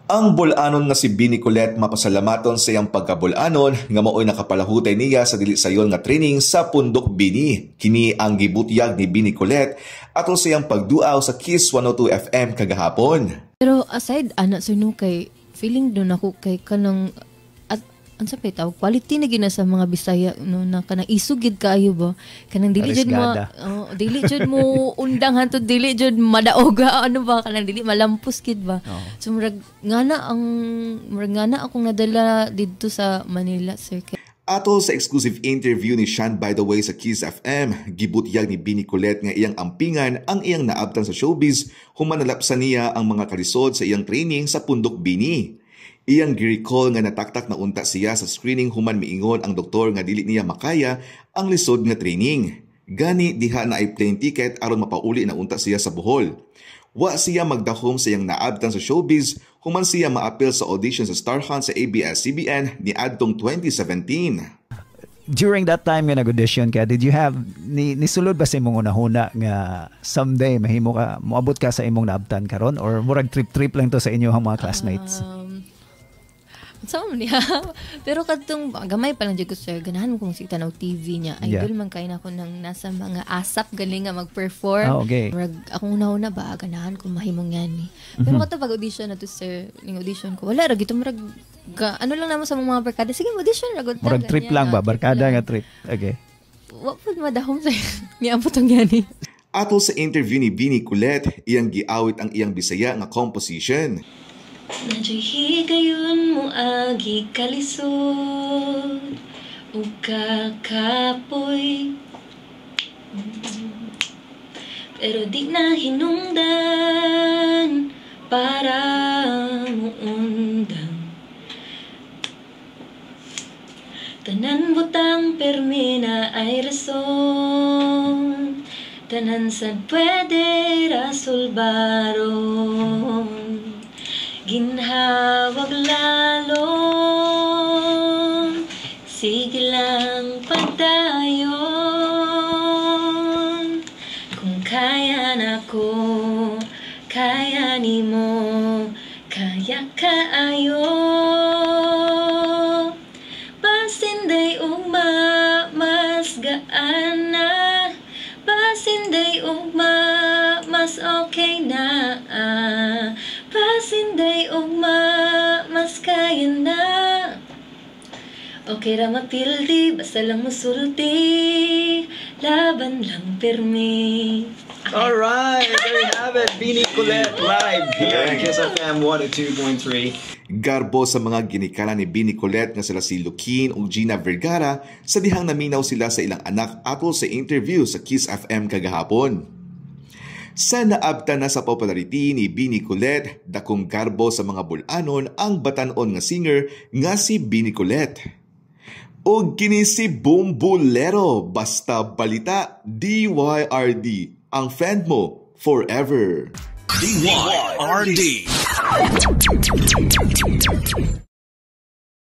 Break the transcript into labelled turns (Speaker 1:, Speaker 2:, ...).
Speaker 1: Ang bulanon nga si Bini Colette mapasalamaton sa iyang pagkabulanon nga maoy nakapalahutay niya sa dili sayon nga training sa Pundok Bini. Kini ang gibutyag ni Bini Colette atol sa iyang pagduaw sa Kiss 102 FM kagahapon.
Speaker 2: Pero aside ana sir no kay feeling doon ako kay kanang ang sa tawag quality na gina sa mga Bisaya no na kanang isugid kaayo ba kanang dili jud mo dili jud mo undang hantud dili jud madaog ano ba kanang dili malampos kid ba. So murag ngana akong nadala didto sa Manila sir.
Speaker 1: Atol sa exclusive interview ni Sean by the way sa Kiss FM, gibutyag ni Bini Colette nga iyang ampingan ang iyang naabtan sa showbiz human nalapsan niya ang mga kalisod sa iyang training sa Pundok Bini. Iyang gi-recall nga nataktak na unta siya sa screening human miingon ang doktor nga dili niya makaya ang lisod nga training. Gani diha na ay plane ticket aron mapauli na unta siya sa Bohol. Wa siya magdahom sa iyang naabtan sa showbiz human siya maapil sa audition sa Star Hunt sa ABS-CBN ni adtong 2017.
Speaker 3: During that time nga nag-audition ka, did you have nisulod ba sa imong unahuna nga someday mahimo ka moabot ka sa imong naabtan karon or murag trip lang to sa inyong mga classmates?
Speaker 2: So niya. Pero kadtong gamay pa lang jud ko sir, ganahan mo kung si tanaw TV niya. Idol man kay nako nang nasa mga asap galing nga mag-perform.
Speaker 3: Okay.
Speaker 2: Murag akong una ba ganahan ko mahimong ngani. Pero kato pag audition na to sir, ning audition ko wala ra gito murag ano lang naman sa mga barkada. Sige, audition ra gud.
Speaker 3: Murag trip lang ba, barkada nga trip. Okay.
Speaker 2: Wa pud madahom sir. Miabot ang ngani.
Speaker 1: Atol sa interview ni Bini Colette, iyang giawit ang iyang Bisaya nga composition.
Speaker 4: Nadyo'y higayon mo agi kalisod o kakapoy, pero di na hinungdan para mo undang. Tanan butang permina ay rason, tanan sad pwede rasulbaron. Ginhawag lalong, sige lang pagdayon. Kung kaya na ko, kaya ni mo, kaya kaayo. Pasinday ugma, mas gaan na. Pasinday ugma, mas okay na. Pasinday ugma, mas kaya na. Okay ra mapildi, basta lang musulti. Laban lang permi.
Speaker 5: Alright, there you have it. Bini Colette live here on Kiss FM 102.3.
Speaker 1: Garbo sa mga ginikala ni Bini Colette nga sila si Lukin ug Gina Vergara sa dihang naminaw sila sa ilang anak atol sa interview sa Kiss FM kagahapon. Sa naabtan na sa popularity ni Bini Colette, dakong garbo sa mga bulanon ang batanon nga singer nga si Bini Colette. O kini si Bumbulero, basta balita, DYRD, ang friend mo forever.
Speaker 6: DYRD.